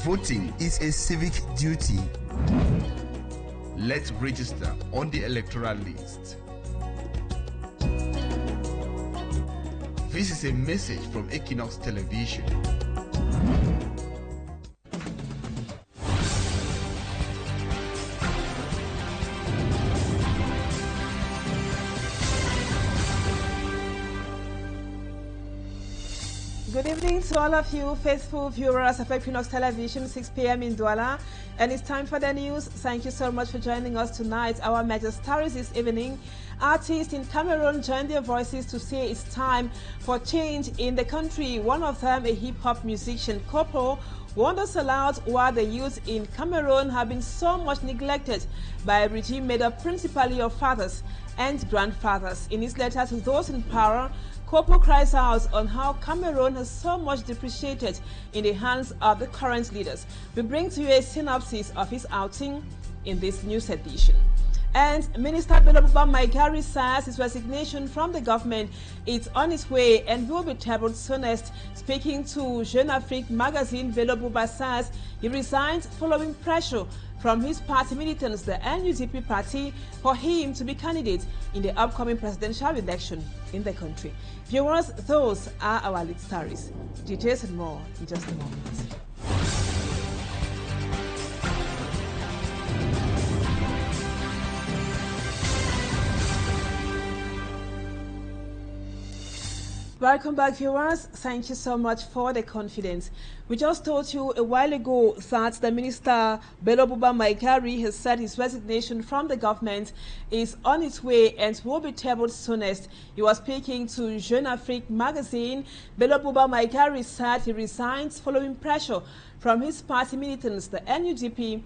Voting is a civic duty. Let's register on the electoral list. This is a message from Equinoxe Television. Good evening to all of you faithful viewers of Equinoxe Television, 6 p.m. in Douala, and it's time for the news. Thank you so much for joining us tonight. Our major stories this evening: artists in Cameroon join their voices to say it's time for change in the country. One of them, a hip-hop musician, Kopo, wonders aloud why the youth in Cameroon have been so much neglected by a regime made up principally of fathers and grandfathers. In his letter to those in power, Kopo cries out on how Cameroon has so much depreciated in the hands of the current leaders. We bring to you a synopsis of his outing in this news edition. And Minister Belobuba Maigari says his resignation from the government is on its way and will be tabled soonest. Speaking to Jeune Afrique magazine, Belobuba says he resigned following pressure from his party militants, the NUDP party, for him to be candidate in the upcoming presidential election in the country. Viewers, those are our lead stories. Details and more in just a moment. Welcome back, viewers. Thank you so much for the confidence. We just told you a while ago that the Minister Belobuba Maigari has said his resignation from the government is on its way and will be tabled soonest. He was speaking to Jeune Afrique magazine. Belobuba Maigari said he resigns following pressure from his party militants, the NUDP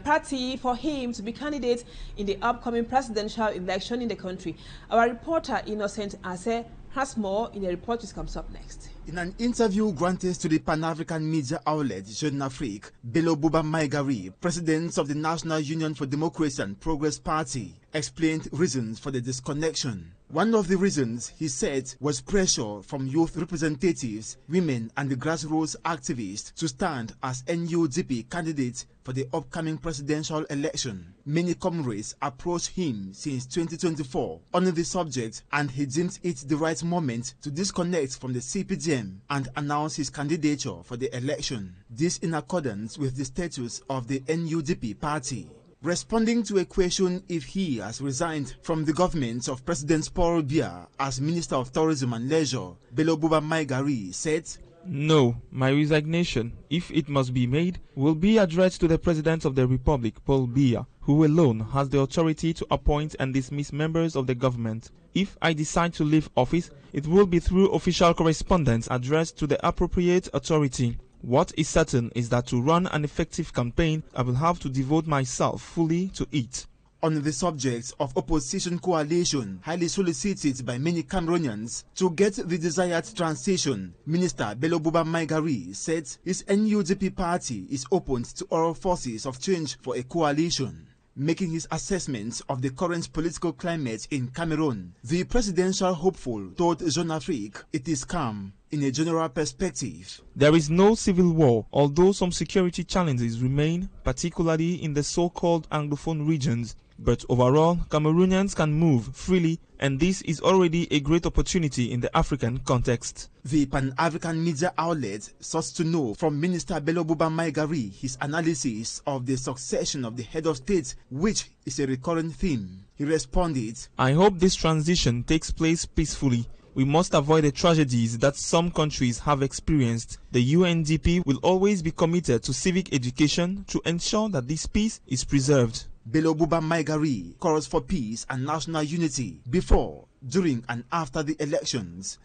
party, for him to be candidate in the upcoming presidential election in the country. Our reporter Innocent Ase has more in a report which comes up next. In an interview granted to the Pan-African media outlet Jeune Afrique, Belobuba Maigari, president of the National Union for Democracy and Progress Party, explained reasons for the disconnection. One of the reasons, he said, was pressure from youth representatives, women and the grassroots activists to stand as NUDP candidates for the upcoming presidential election. Many comrades approached him since 2024 on the subject, and he deemed it the right moment to disconnect from the CPDM and announce his candidature for the election. This in accordance with the status of the NUDP party. Responding to a question if he has resigned from the government of President Paul Biya as Minister of Tourism and Leisure, Belobuba Maigari said, "No, my resignation, if it must be made, will be addressed to the President of the Republic, Paul Biya, who alone has the authority to appoint and dismiss members of the government. If I decide to leave office, it will be through official correspondence addressed to the appropriate authority. What is certain is that to run an effective campaign, I will have to devote myself fully to it." On the subject of opposition coalition, highly solicited by many Cameroonians to get the desired transition, Minister Belobuba Maigari said his NUDP party is open to all forces of change for a coalition. Making his assessment of the current political climate in Cameroon, the presidential hopeful told Jeune Afrique it is calm in a general perspective. "There is no civil war, although some security challenges remain, particularly in the so-called Anglophone regions. But overall, Cameroonians can move freely, and this is already a great opportunity in the African context." The Pan-African media outlet sought to know from Minister Belobuba Maigari his analysis of the succession of the head of state, which is a recurrent theme. He responded, "I hope this transition takes place peacefully. We must avoid the tragedies that some countries have experienced. The UNDP will always be committed to civic education to ensure that this peace is preserved." Belobuba Maigari calls for peace and national unity before, during and after the elections.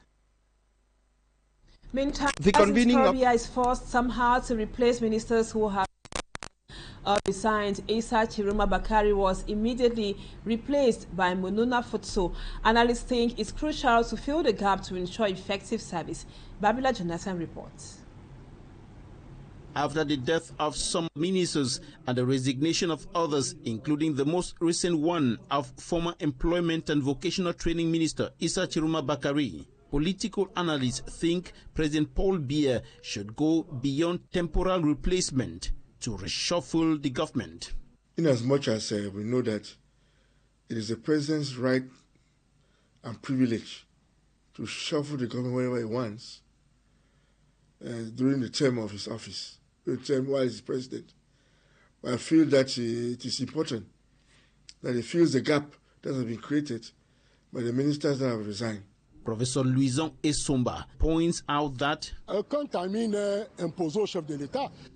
Meantime, Ethiopia is forced somehow to replace ministers who have resigned. Issa Chiruma Bakari was immediately replaced by Mununa Futso. Analysts think it's crucial to fill the gap to ensure effective service. Babila Jonathan reports. After the death of some ministers and the resignation of others, including the most recent one of former Employment and Vocational Training Minister Issa Chiruma Bakari, Political analysts think President Paul Biya should go beyond temporal replacement to reshuffle the government. Inasmuch as we know that it is the president's right and privilege to shuffle the government whenever he wants during the term of his office, the term while he's president. But I feel that it is important that he fills the gap that has been created by the ministers that have resigned. Professor Louison Esomba points out that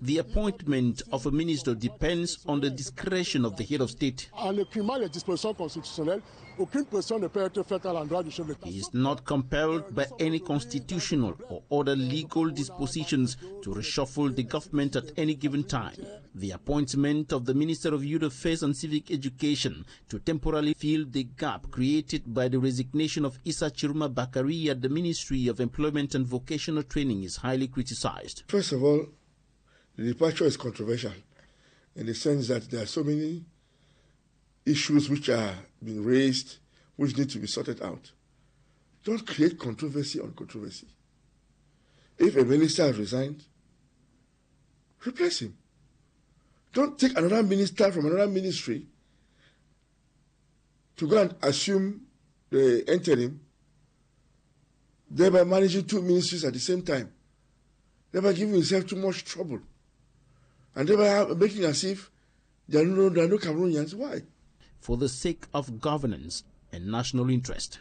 the appointment of a minister depends on the discretion of the head of state. He is not compelled by any constitutional or other legal dispositions to reshuffle the government at any given time. The appointment of the Minister of Youth Affairs and Civic Education to temporarily fill the gap created by the resignation of Issa Chiruma Bakari at the Ministry of Employment and Vocational Training is highly criticized. First of all, the departure is controversial in the sense that there are so many issues which are being raised which need to be sorted out. Don't create controversy on controversy. If a minister has resigned, replace him. Don't take another minister from another ministry to go and assume the interim, thereby managing two ministries at the same time, thereby giving yourself too much trouble, and thereby making as if there are no Cameroonians. Why? For the sake of governance and national interest.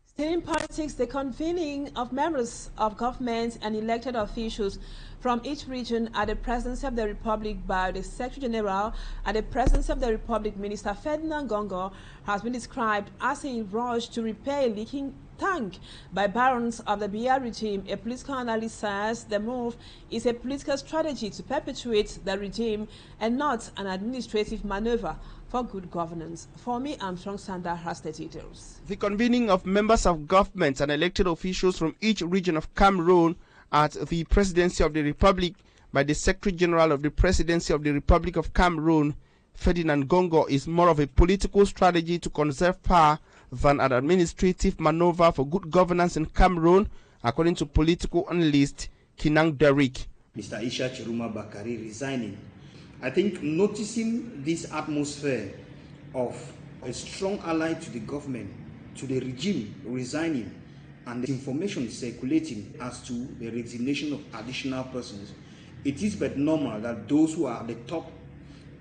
Still in politics, the convening of members of government and elected officials from each region at the Presidency of the Republic by the Secretary General at the Presidency of the Republic, Minister Ferdinand Gongo, has been described as a rush to repair a leaking tank by barons of the Biya regime. A political analyst says the move is a political strategy to perpetuate the regime and not an administrative maneuver for good governance. For me, Armstrong Sanda has the details. The convening of members of government and elected officials from each region of Cameroon at the Presidency of the Republic by the Secretary General of the Presidency of the Republic of Cameroon, Ferdinand Gongo, is more of a political strategy to conserve power than an administrative maneuver for good governance in Cameroon, according to political analyst Kinang Derrick. Mr. Issa Chiruma Bakari resigning, I think noticing this atmosphere of a strong ally to the government, to the regime resigning, and the information circulating as to the resignation of additional persons, it is but normal that those who are at the top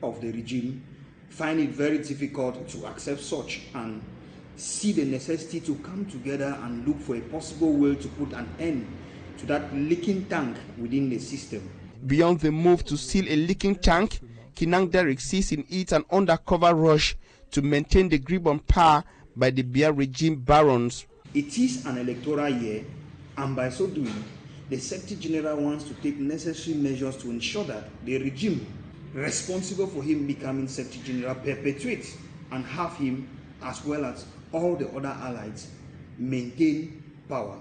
of the regime find it very difficult to accept such and see the necessity to come together and look for a possible way to put an end to that leaking tank within the system. Beyond the move to seal a leaking tank, Kinang Derrick sees in it an undercover rush to maintain the grip on power by the Biya regime barons. It is an electoral year, and by so doing, the Secretary General wants to take necessary measures to ensure that the regime responsible for him becoming Secretary General perpetuates and have him, as well as all the other allies, maintain power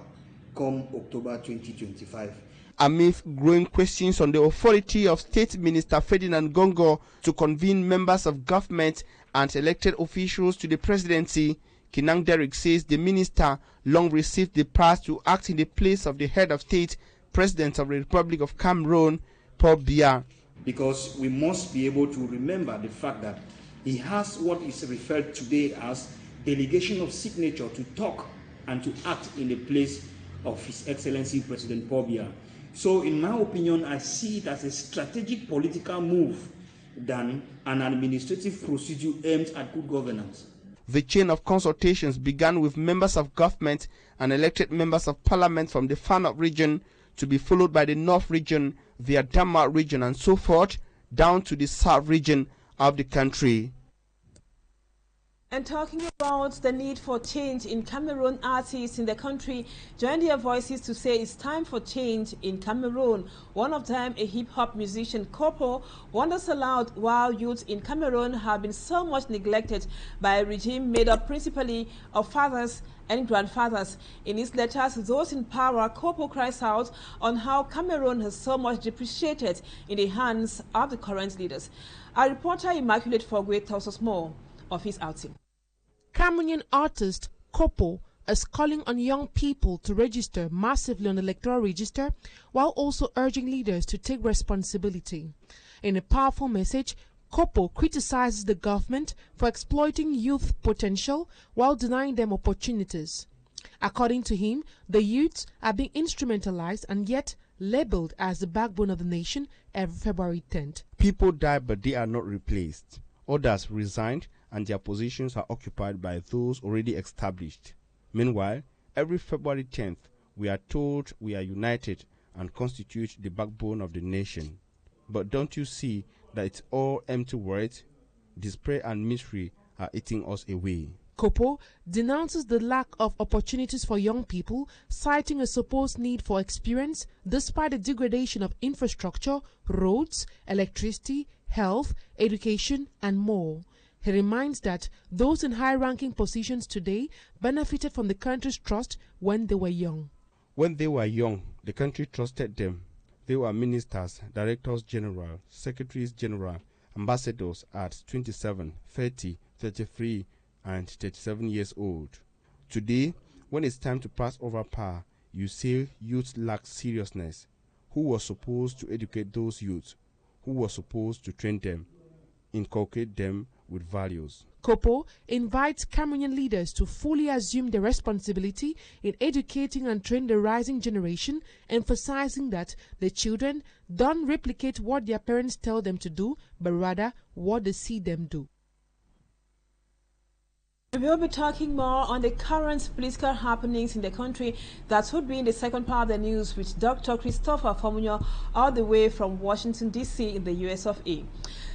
come October 2025. Amid growing questions on the authority of State Minister Ferdinand Gongo to convene members of government and elected officials to the presidency, Kinang Derrick says the minister long received the power to act in the place of the head of state, President of the Republic of Cameroon, Paul Biya. Because we must be able to remember the fact that he has what is referred today as delegation of signature to talk and to act in the place of His Excellency President Paul Biya. So in my opinion, I see it as a strategic political move than an administrative procedure aimed at good governance. The chain of consultations began with members of government and elected members of parliament from the Far North region, to be followed by the North region, the Adama region, and so forth, down to the South region of the country. And talking about the need for change in Cameroon, artists in the country join their voices to say it's time for change in Cameroon. One of them, a hip-hop musician, Kopo, wonders aloud why youth in Cameroon have been so much neglected by a regime made up principally of fathers and grandfathers. In his letters to those in power, Kopo cries out on how Cameroon has so much depreciated in the hands of the current leaders. Our reporter Immaculate Fogwe tells us more of his outing. Cameroonian artist Kopo is calling on young people to register massively on the electoral register, while also urging leaders to take responsibility. In a powerful message, Kopo criticizes the government for exploiting youth potential while denying them opportunities. According to him, the youths are being instrumentalized and yet labeled as the backbone of the nation every February 10th. People die, but they are not replaced. Others resigned, and their positions are occupied by those already established. Meanwhile, every February 10th, we are told we are united and constitute the backbone of the nation. But don't you see that it's all empty words? Despair and misery are eating us away. Kopo denounces the lack of opportunities for young people, citing a supposed need for experience despite the degradation of infrastructure, roads, electricity, health, education, and more. He reminds that those in high-ranking positions today benefited from the country's trust when they were young. When they were young, the country trusted them. They were ministers, directors general, secretaries general, ambassadors at 27, 30, 33, and 37 years old. Today, when it's time to pass over power, you say youth lack seriousness. Who was supposed to educate those youths? Who was supposed to train them, inculcate them with values? Kopo invites Cameroonian leaders to fully assume their responsibility in educating and training the rising generation, emphasizing that the children don't replicate what their parents tell them to do, but rather what they see them do. We'll be talking more on the current political happenings in the country. That would be in the second part of the news with Dr. Christopher FOMUNYOH all the way from Washington, D.C. in the US of A.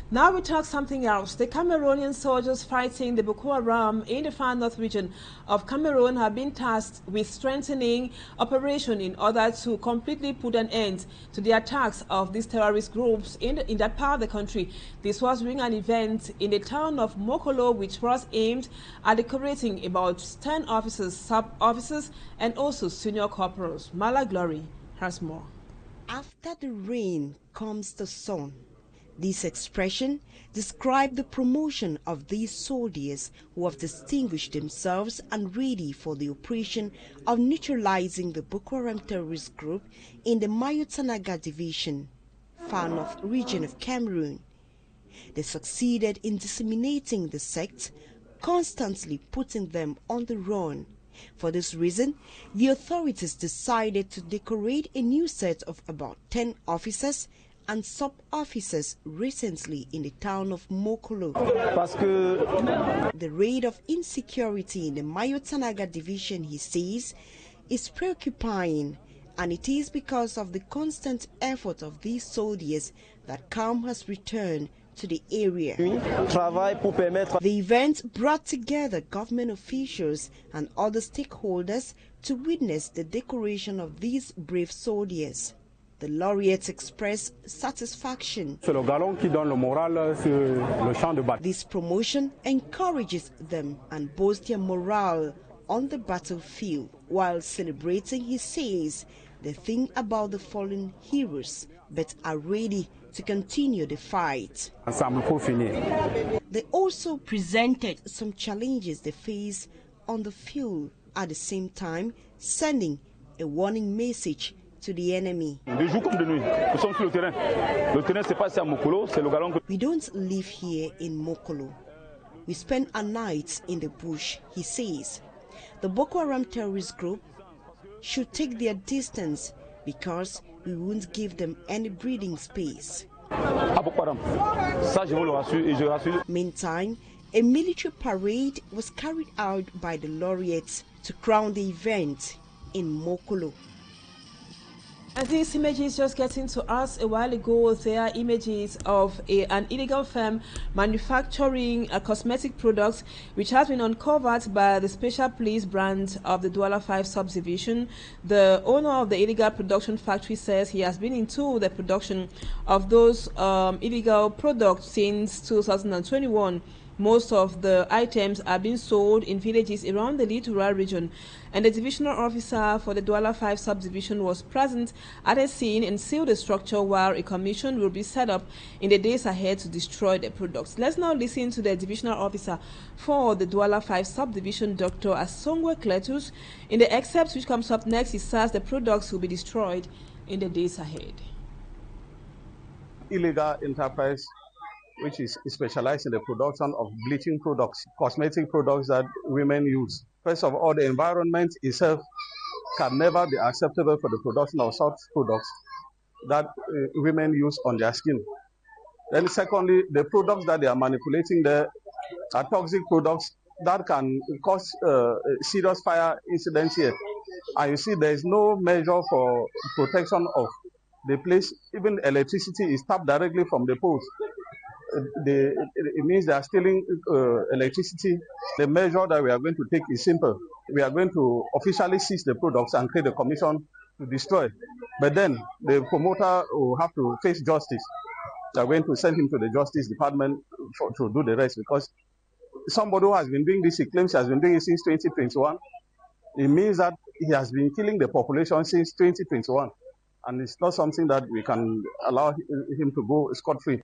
Now we talk something else. The Cameroonian soldiers fighting the Boko Haram in the far north region of Cameroon have been tasked with strengthening operation in order to completely put an end to the attacks of these terrorist groups in that part of the country. This was during an event in the town of Mokolo, which was aimed at decorating about 10 officers, sub-officers, and also senior corporals. Mala Glory has more. After the rain comes the sun. This expression describes the promotion of these soldiers who have distinguished themselves and ready for the operation of neutralizing the Boko Haram terrorist group in the Mayotanaga division, far north region of Cameroon. They succeeded in disseminating the sect, constantly putting them on the run. For this reason, the authorities decided to decorate a new set of about 10 officers and sub-officers recently in the town of Mokolo. The rate of insecurity in the Mayotanaga division, he says, is preoccupying, and it is because of the constant effort of these soldiers that calm has returned to the area. The event brought together government officials and other stakeholders to witness the decoration of these brave soldiers. The laureates expressed satisfaction. This promotion encourages them and boosts their morale on the battlefield. While celebrating, he says they think about the fallen heroes but are ready to continue the fight. They also presented some challenges they face on the field, at the same time sending a warning message to the enemy. We don't live here in Mokolo. We spend our nights in the bush, he says. The Boko Haram terrorist group should take their distance because we won't give them any breathing space. Meantime, a military parade was carried out by the laureates to crown the event in Mokolo. As these images just getting to us a while ago, there are images of an illegal firm manufacturing cosmetic products, which has been uncovered by the Special Police Branch of the Douala 5 Subdivision. The owner of the illegal production factory says he has been into the production of those illegal products since 2021. Most of the items are being sold in villages around the littoral region, and the divisional officer for the Douala 5 subdivision was present at a scene and sealed the structure, while a commission will be set up in the days ahead to destroy the products. Let's now listen to the divisional officer for the Douala 5 subdivision, Dr. Asongwe Kletus. In the excerpt which comes up next, he says the products will be destroyed in the days ahead. Illegal enterprise which is specialized in the production of bleaching products, cosmetic products that women use. First of all, the environment itself can never be acceptable for the production of such products that women use on their skin. Then secondly, the products that they are manipulating there are toxic products that can cause serious fire incidents here. And you see there is no measure for protection of the place. Even electricity is tapped directly from the poles. It means they are stealing electricity. The measure that we are going to take is simple. We are going to officially seize the products and create a commission to destroy. But then the promoter will have to face justice. We are going to send him to the Justice Department to do the rest, because somebody who has been doing this, he claims he has been doing it since 2021. It means that he has been killing the population since 2021. And it's not something that we can allow him to go scot-free.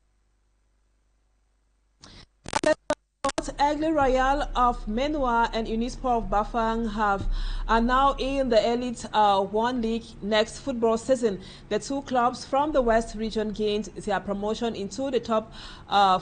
Aigle Royal of Menua and Unispo of Bafang are now in the Elite 1 League next football season. The two clubs from the West region gained their promotion into the top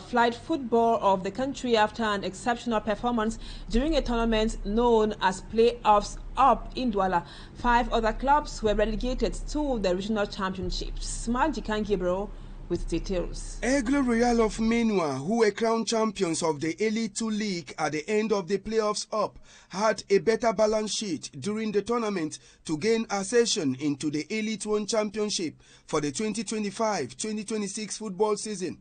flight football of the country after an exceptional performance during a tournament known as Playoffs Up in Douala. 5 other clubs were relegated to the regional championships. Smart Jikan Gabriel with details. Aigle Royal of Menua, who were crowned champions of the Elite 2 League at the end of the playoffs up, had a better balance sheet during the tournament to gain accession into the Elite 1 Championship for the 2025-2026 football season.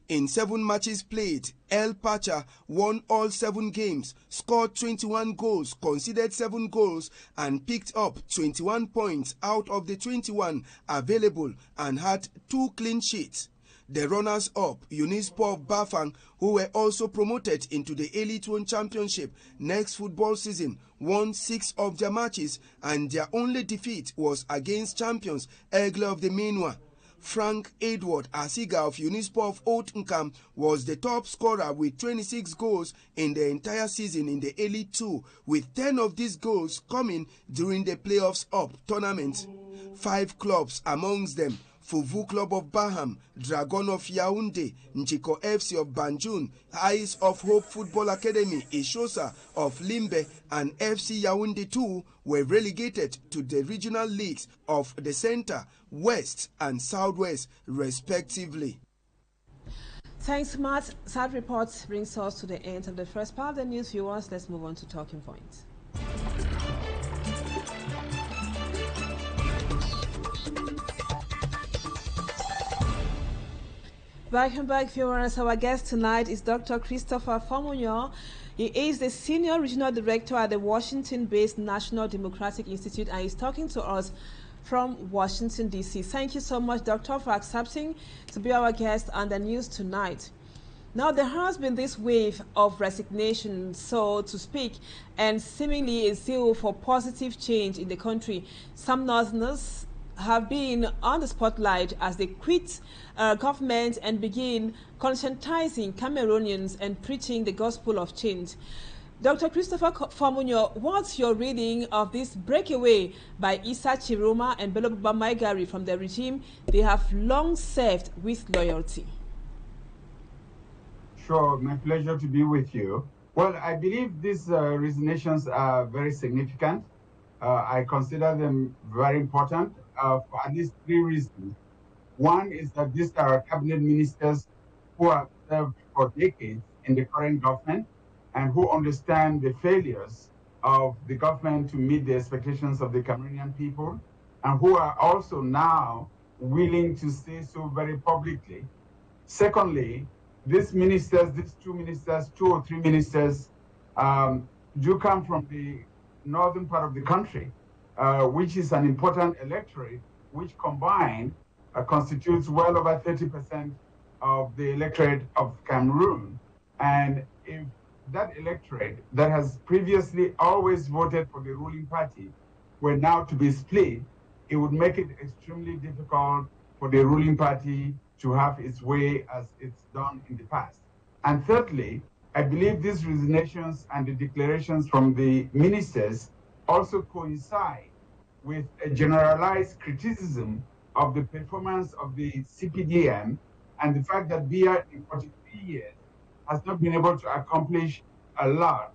In 7 matches played, El Pacha won all 7 games, scored 21 goals, conceded 7 goals, and picked up 21 points out of the 21 available and had 2 clean sheets. The runners-up, Unispo of Bafang, who were also promoted into the Elite 1 Championship next football season, won 6 of their matches, and their only defeat was against champions Aigle of the Menua. Frank Edward Asiga of Unispo of aucun was the top scorer with 26 goals in the entire season in the Elite 2, with 10 of these goals coming during the Playoffs Up tournament. 5 clubs amongst them, Fuvu Club of Baham, Dragon of Yaoundé, Njiko FC of Banjul, Eyes of Hope Football Academy, Ishosa of Limbe, and FC Yaoundé 2 were relegated to the regional leagues of the Center, West, and Southwest, respectively. Thanks, Matt. Sad report brings us to the end of the first part of the news. Viewers, let's move on to talking points. Welcome back, viewers. Our guest tonight is Dr. Christopher FOMUNYOH. He is the Senior Regional Director at the Washington-based National Democratic Institute, and he's talking to us from Washington, D.C. Thank you so much, Doctor, for accepting to be our guest on the news tonight. Now, there has been this wave of resignation, so to speak, and seemingly a zeal for positive change in the country. Some Northerners have been on the spotlight as they quit government and begin conscientizing Cameroonians and preaching the gospel of change. Dr. Christopher FOMUNYOH, what's your reading of this breakaway by Issa Chiroma and Bello Buba Maigari from the regime they have long served with loyalty? Sure, my pleasure to be with you. Well, I believe these resignations are very significant. I consider them very important for at least 3 reasons. One is that these are cabinet ministers who have served for decades in the current government and who understand the failures of the government to meet the expectations of the Cameroonian people, and who are also now willing to say so very publicly. Secondly, these ministers, these 2 ministers, 2 or 3 ministers, do come from the northern part of the country, which is an important electorate, which combined constitutes well over 30% of the electorate of Cameroon. And if that electorate that has previously always voted for the ruling party were now to be split, it would make it extremely difficult for the ruling party to have its way as it's done in the past. And thirdly, I believe these resignations and the declarations from the ministers also coincide with a generalized criticism of the performance of the CPDM and the fact that BR in 43 years has not been able to accomplish a lot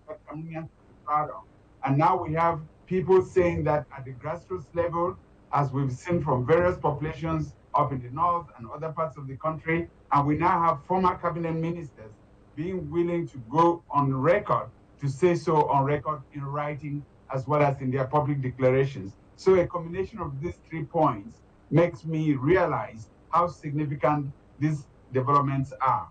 that Cameroonians are proud of. And now we have people saying that at the grassroots level, as we've seen from various populations up in the north and other parts of the country, and we now have former cabinet ministers being willing to go on record to say so on record in writing as well as in their public declarations. So a combination of these 3 points makes me realize how significant these developments are.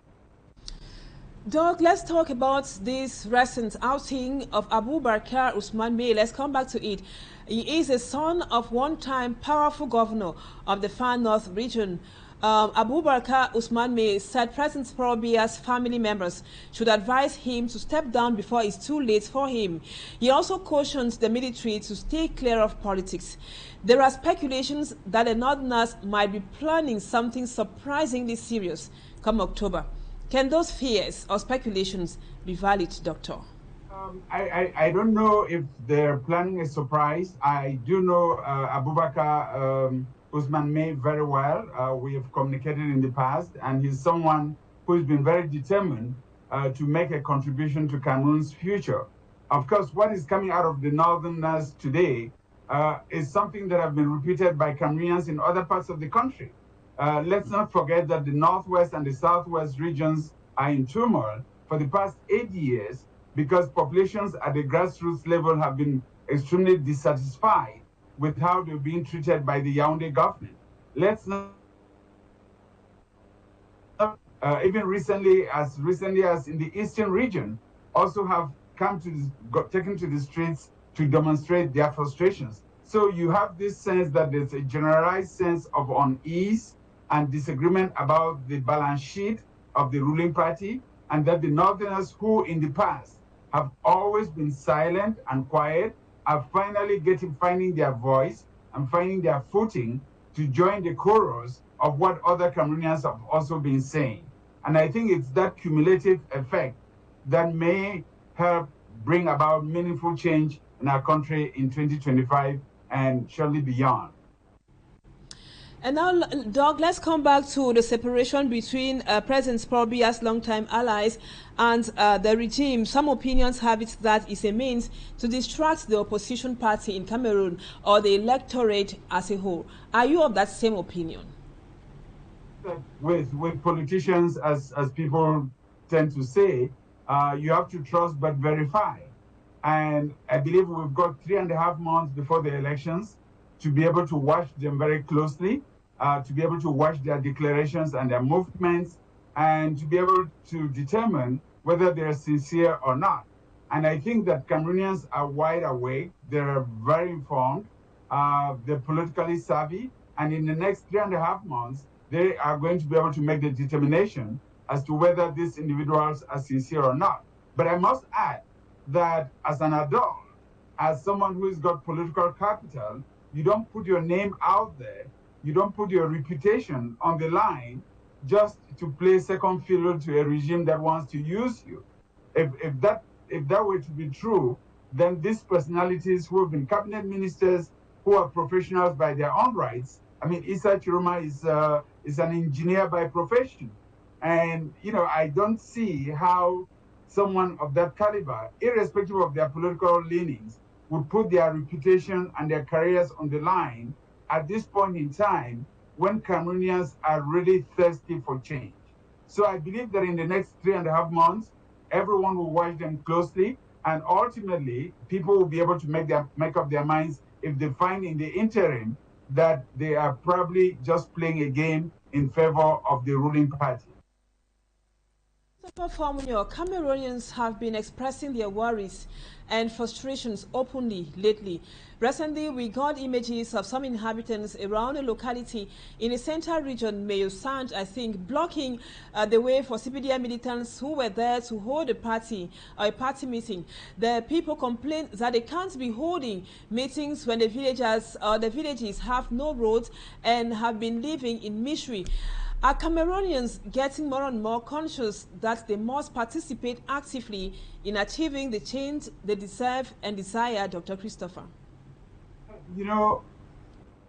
Doug, let's talk about this recent outing of Bakar Usman. Let's come back to it. He is a son of one-time powerful governor of the Far North region. Bakar Usman said President Paul Biya's family members should advise him to step down before it's too late for him. He also cautioned the military to stay clear of politics. There are speculations that the Northerners might be planning something surprisingly serious come October. Can those fears or speculations be valid, Doctor? I don't know if they're planning a surprise. I do know Bakar Usman very well. We have communicated in the past, and he's someone who's been very determined to make a contribution to Cameroon's future. Of course, what is coming out of the Northerners today is something that have been repeated by Cameroonians in other parts of the country. Let's not forget that the Northwest and the Southwest regions are in turmoil for the past 8 years because populations at the grassroots level have been extremely dissatisfied with how they're being treated by the Yaoundé government. Let's not, even recently as in the eastern region, also have taken to the streets to demonstrate their frustrations. So you have this sense that there's a generalized sense of unease and disagreement about the balance sheet of the ruling party, and that the Northerners who in the past have always been silent and quiet are finally finding their voice and finding their footing to join the chorus of what other Cameroonians have also been saying. And I think it's that cumulative effect that may help bring about meaningful change in our country in 2025 and surely beyond. And now, Doug, let's come back to the separation between President Paul Biya's longtime allies and the regime. Some opinions have it that it's a means to distract the opposition party in Cameroon or the electorate as a whole. Are you of that same opinion? With politicians, as people tend to say, you have to trust but verify. And I believe we've got 3.5 months before the elections to be able to watch them very closely, to be able to watch their declarations and their movements, and to be able to determine whether they're sincere or not. And I think that Cameroonians are wide awake, they're very informed, they're politically savvy, and in the next 3.5 months, they are going to be able to make the determination as to whether these individuals are sincere or not. But I must add that as an adult, as someone who's got political capital, you don't put your name out there, you don't put your reputation on the line just to play second fiddle to a regime that wants to use you. If that were to be true, then these personalities who have been cabinet ministers, who are professionals by their own rights, I mean, Issa Chiroma is an engineer by profession. And, you know, I don't see how someone of that caliber, irrespective of their political leanings, would put their reputation and their careers on the line at this point in time when Cameroonians are really thirsty for change. So I believe that in the next 3.5 months, everyone will watch them closely, and ultimately, people will be able to make up their minds if they find in the interim that they are probably just playing a game in favor of the ruling party. FOMUNYOH, Cameroonians have been expressing their worries and frustrations openly lately. Recently, we got images of some inhabitants around a locality in the central region, Mayosand, I think, blocking the way for CPDM militants who were there to hold a party meeting. The people complained that they can't be holding meetings when the villages have no roads and have been living in misery. Are Cameroonians getting more and more conscious that they must participate actively in achieving the change they deserve and desire, Dr. Christopher? You know,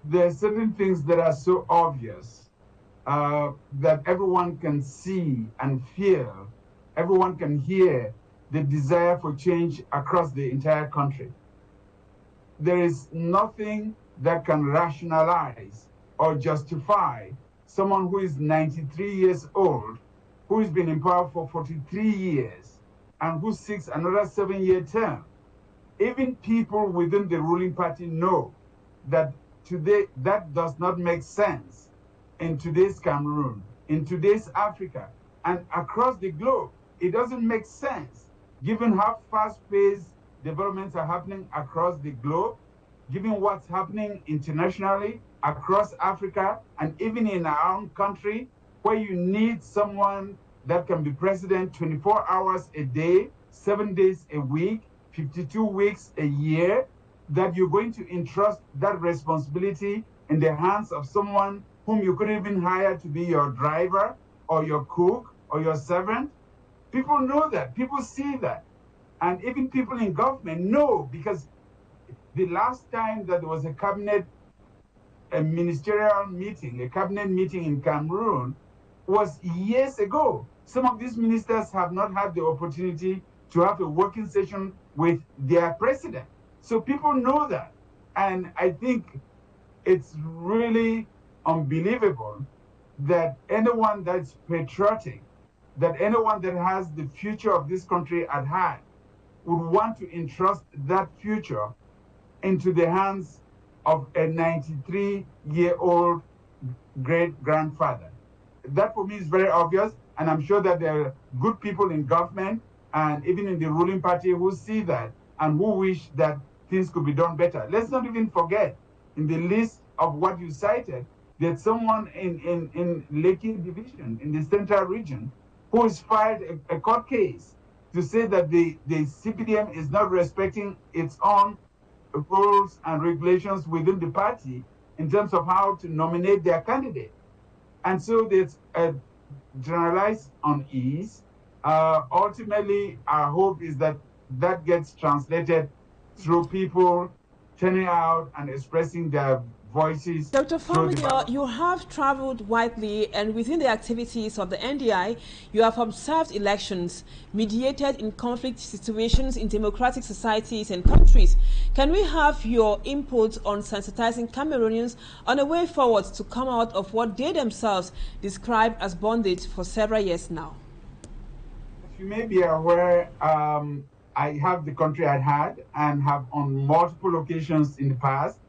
there are certain things that are so obvious that everyone can see and feel, everyone can hear the desire for change across the entire country. There is nothing that can rationalize or justify someone who is 93 years old, who has been in power for 43 years, and who seeks another 7-year term. Even people within the ruling party know that today that does not make sense in today's Cameroon, in today's Africa, and across the globe. It doesn't make sense, given how fast-paced developments are happening across the globe, given what's happening internationally, across Africa, and even in our own country, where you need someone that can be president 24 hours a day, 7 days a week, 52 weeks a year, that you're going to entrust that responsibility in the hands of someone whom you couldn't even hire to be your driver or your cook or your servant. People know that, people see that. And even people in government know, because the last time that there was a ministerial meeting, a cabinet meeting in Cameroon, was years ago. Some of these ministers have not had the opportunity to have a working session with their president. So people know that. And I think it's really unbelievable that anyone that's patriotic, that anyone that has the future of this country at heart would want to entrust that future into the hands of a 93-year-old great-grandfather. That for me is very obvious, and I'm sure that there are good people in government and even in the ruling party who see that and who wish that things could be done better. Let's not even forget, in the list of what you cited, there's someone in Lekki Division, in the central region, who has filed a court case to say that the CPDM is not respecting its own rules and regulations within the party in terms of how to nominate their candidate. And so there's a generalized unease. Ultimately, our hope is that that gets translated through people turning out and expressing their voices. Dr. FOMUNYOH, you have traveled widely, and within the activities of the NDI, you have observed elections mediated in conflict situations in democratic societies and countries. Can we have your input on sensitizing Cameroonians on a way forward to come out of what they themselves describe as bondage for several years now? As you may be aware, I have the country at heart and have on multiple occasions in the past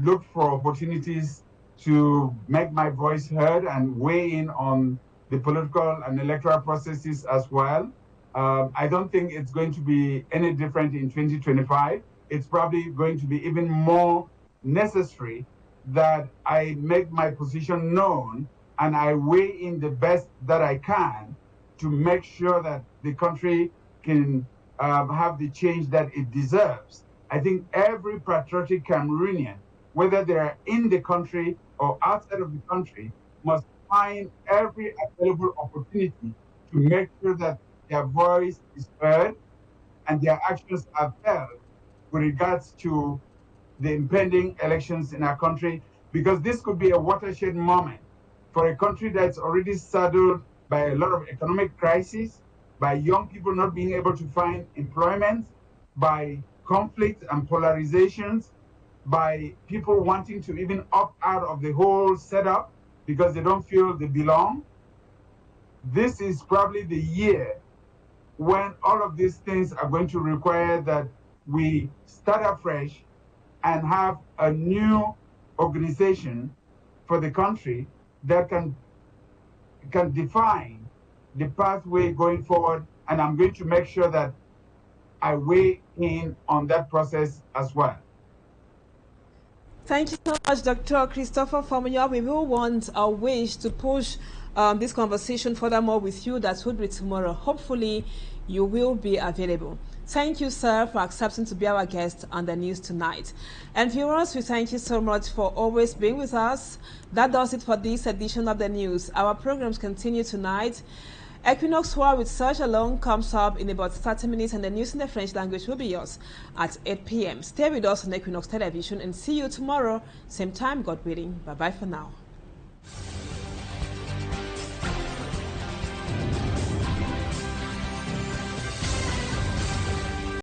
look for opportunities to make my voice heard and weigh in on the political and electoral processes as well. I don't think it's going to be any different in 2025. It's probably going to be even more necessary that I make my position known and I weigh in the best that I can to make sure that the country can have the change that it deserves. I think every patriotic Cameroonian, whether they are in the country or outside of the country, must find every available opportunity to make sure that their voice is heard and their actions are felt with regards to the impending elections in our country, because this could be a watershed moment for a country that's already saddled by a lot of economic crises, by young people not being able to find employment, by conflict and polarizations, by people wanting to even opt out of the whole setup because they don't feel they belong. This is probably the year when all of these things are going to require that we start afresh and have a new organization for the country that can define the pathway going forward, and I'm going to make sure that I weigh in on that process as well. Thank you so much, Dr. Christopher FOMUNYOH. We will want a wish to push this conversation furthermore with you. That would be tomorrow. Hopefully, you will be available. Thank you, sir, for accepting to be our guest on the news tonight. And viewers, we thank you so much for always being with us. That does it for this edition of the news. Our programs continue tonight. Equinoxe with Search Alone comes up in about 30 minutes, and the news in the French language will be yours at 8 p.m. Stay with us on Equinoxe Television and see you tomorrow, same time, God willing. Bye-bye for now.